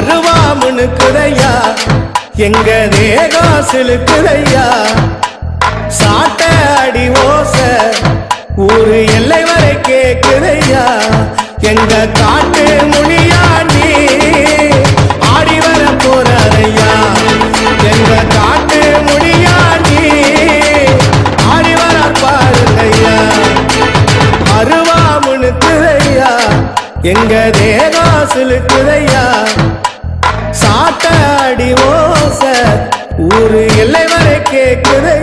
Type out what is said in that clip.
அருவாமுனுக்குதையா எங்க தேகம் சிலுக்குதையா சாட்ட அடி ஓச ஊரு எல்லை வரை கேக்குதையா எங்க காட்டு முனியா நீ ஆடி வர போறாரையா எங்க காட்டு முனியா நீ ஆடி வர பாருங்கய்யா அருவாமுனுக்குதையா எங்க தேகம் சிலுக்குதையா சாட்ட அடி ஓச ஊரு எல்லை வரை கேக்குது